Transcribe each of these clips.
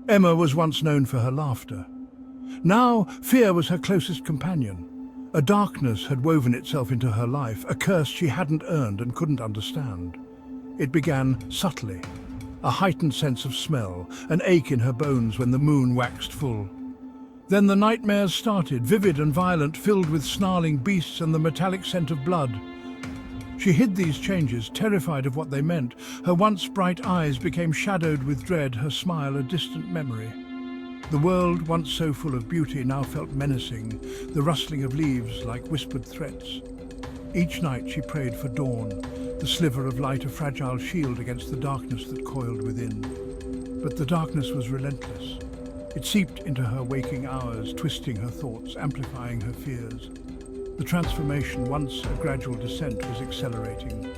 Emma was once known for her laughter. Now, fear was her closest companion. A darkness had woven itself into her life, a curse she hadn't earned and couldn't understand. It began subtly, a heightened sense of smell, an ache in her bones when the moon waxed full. Then the nightmares started, vivid and violent, filled with snarling beasts and the metallic scent of blood. She hid these changes, terrified of what they meant. Her once bright eyes became shadowed with dread, her smile a distant memory. The world, once so full of beauty, now felt menacing, the rustling of leaves like whispered threats. Each night she prayed for dawn, the sliver of light a fragile shield against the darkness that coiled within. But the darkness was relentless. It seeped into her waking hours, twisting her thoughts, amplifying her fears. The transformation, once a gradual descent, was accelerating,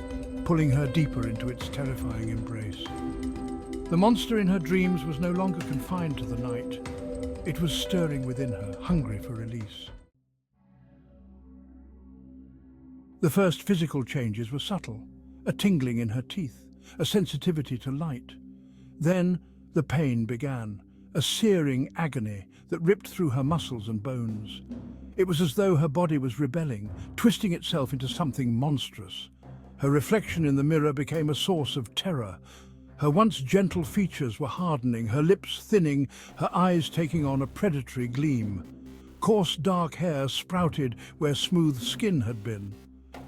pulling her deeper into its terrifying embrace. The monster in her dreams was no longer confined to the night. It was stirring within her, hungry for release. The first physical changes were subtle, a tingling in her teeth, a sensitivity to light. Then the pain began, a searing agony that ripped through her muscles and bones. It was as though her body was rebelling, twisting itself into something monstrous. Her reflection in the mirror became a source of terror. Her once gentle features were hardening, her lips thinning, her eyes taking on a predatory gleam. Coarse dark hair sprouted where smooth skin had been.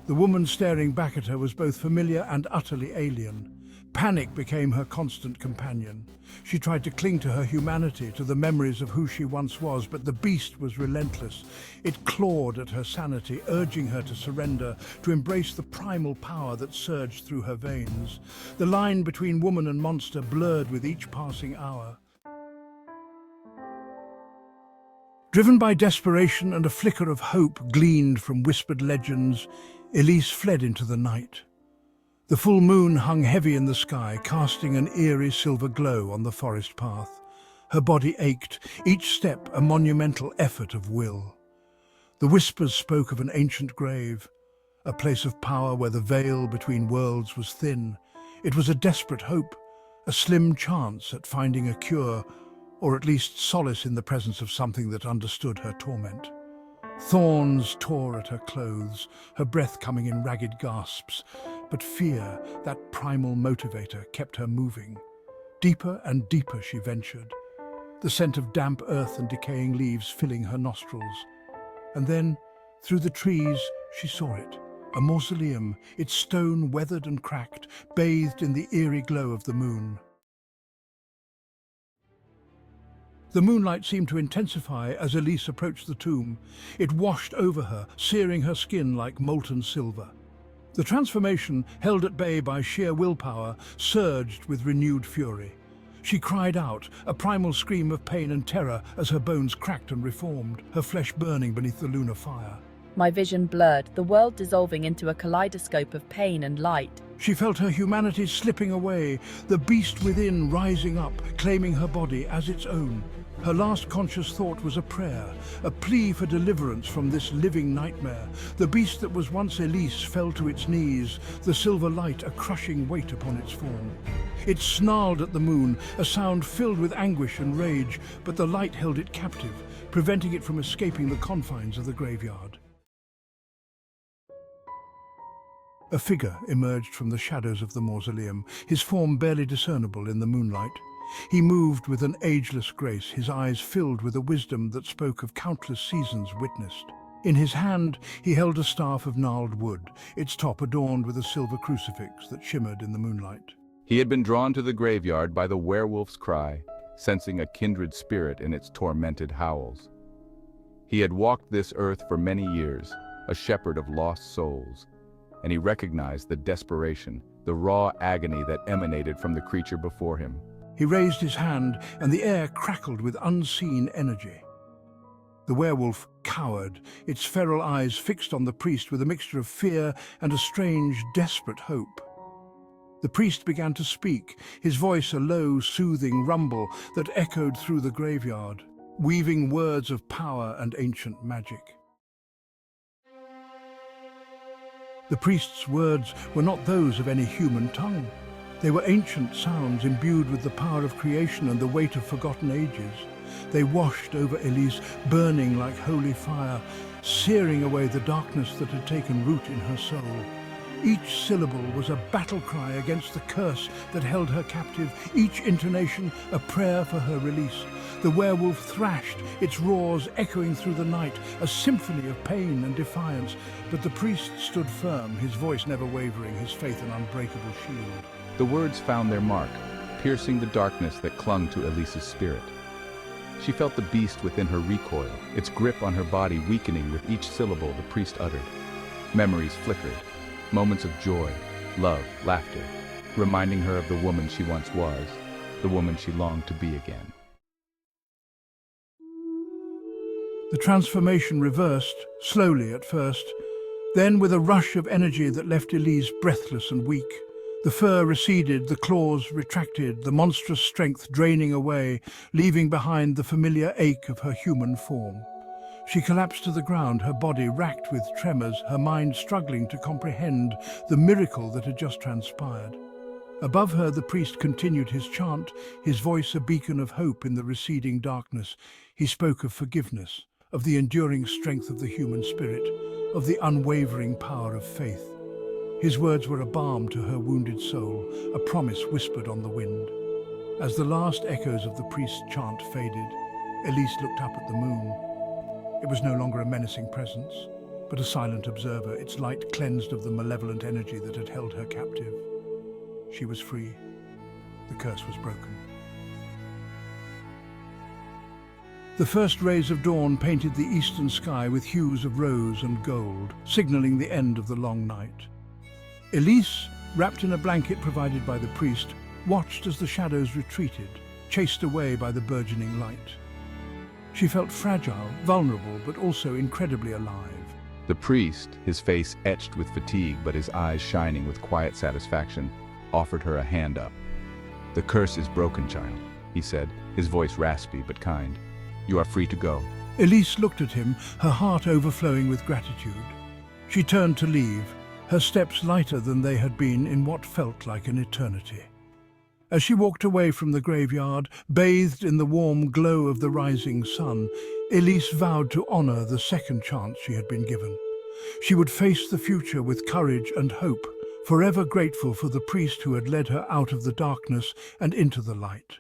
The woman staring back at her was both familiar and utterly alien. Panic became her constant companion. She tried to cling to her humanity, to the memories of who she once was, but the beast was relentless. It clawed at her sanity, urging her to surrender, to embrace the primal power that surged through her veins. The line between woman and monster blurred with each passing hour. Driven by desperation and a flicker of hope gleaned from whispered legends, Elise fled into the night. The full moon hung heavy in the sky, casting an eerie silver glow on the forest path. Her body ached, each step a monumental effort of will. The whispers spoke of an ancient grave, a place of power where the veil between worlds was thin. It was a desperate hope, a slim chance at finding a cure, or at least solace in the presence of something that understood her torment. Thorns tore at her clothes, her breath coming in ragged gasps, but fear, that primal motivator, kept her moving. Deeper and deeper she ventured, the scent of damp earth and decaying leaves filling her nostrils. And then, through the trees, she saw it, a mausoleum, its stone weathered and cracked, bathed in the eerie glow of the moon. The moonlight seemed to intensify as Elise approached the tomb. It washed over her, searing her skin like molten silver. The transformation, held at bay by sheer willpower, surged with renewed fury. She cried out, a primal scream of pain and terror as her bones cracked and reformed, her flesh burning beneath the lunar fire. My vision blurred, the world dissolving into a kaleidoscope of pain and light. She felt her humanity slipping away, the beast within rising up, claiming her body as its own. Her last conscious thought was a prayer, a plea for deliverance from this living nightmare. The beast that was once Elise fell to its knees, the silver light a crushing weight upon its form. It snarled at the moon, a sound filled with anguish and rage, but the light held it captive, preventing it from escaping the confines of the graveyard. A figure emerged from the shadows of the mausoleum, his form barely discernible in the moonlight. He moved with an ageless grace, his eyes filled with a wisdom that spoke of countless seasons witnessed. In his hand, he held a staff of gnarled wood, its top adorned with a silver crucifix that shimmered in the moonlight. He had been drawn to the graveyard by the werewolf's cry, sensing a kindred spirit in its tormented howls. He had walked this earth for many years, a shepherd of lost souls, and he recognized the desperation, the raw agony that emanated from the creature before him. He raised his hand, and the air crackled with unseen energy. The werewolf cowered, its feral eyes fixed on the priest with a mixture of fear and a strange, desperate hope. The priest began to speak, his voice a low, soothing rumble that echoed through the graveyard, weaving words of power and ancient magic. The priest's words were not those of any human tongue. They were ancient sounds imbued with the power of creation and the weight of forgotten ages. They washed over Elise, burning like holy fire, searing away the darkness that had taken root in her soul. Each syllable was a battle cry against the curse that held her captive, each intonation a prayer for her release. The werewolf thrashed, its roars echoing through the night, a symphony of pain and defiance. But the priest stood firm, his voice never wavering, his faith an unbreakable shield. The words found their mark, piercing the darkness that clung to Elise's spirit. She felt the beast within her recoil, its grip on her body weakening with each syllable the priest uttered. Memories flickered, moments of joy, love, laughter, reminding her of the woman she once was, the woman she longed to be again. The transformation reversed, slowly at first, then with a rush of energy that left Elise breathless and weak. The fur receded, the claws retracted, the monstrous strength draining away, leaving behind the familiar ache of her human form. She collapsed to the ground, her body racked with tremors, her mind struggling to comprehend the miracle that had just transpired. Above her, the priest continued his chant, his voice a beacon of hope in the receding darkness. He spoke of forgiveness, of the enduring strength of the human spirit, of the unwavering power of faith. His words were a balm to her wounded soul, a promise whispered on the wind. As the last echoes of the priest's chant faded, Elise looked up at the moon. It was no longer a menacing presence, but a silent observer, its light cleansed of the malevolent energy that had held her captive. She was free. The curse was broken. The first rays of dawn painted the eastern sky with hues of rose and gold, signaling the end of the long night. Elise, wrapped in a blanket provided by the priest, watched as the shadows retreated, chased away by the burgeoning light. She felt fragile, vulnerable, but also incredibly alive. The priest, his face etched with fatigue but his eyes shining with quiet satisfaction, offered her a hand up. "The curse is broken, child," he said, his voice raspy but kind. "You are free to go." Elise looked at him, her heart overflowing with gratitude. She turned to leave, her steps lighter than they had been in what felt like an eternity. As she walked away from the graveyard, bathed in the warm glow of the rising sun, Elise vowed to honor the second chance she had been given. She would face the future with courage and hope, forever grateful for the priest who had led her out of the darkness and into the light.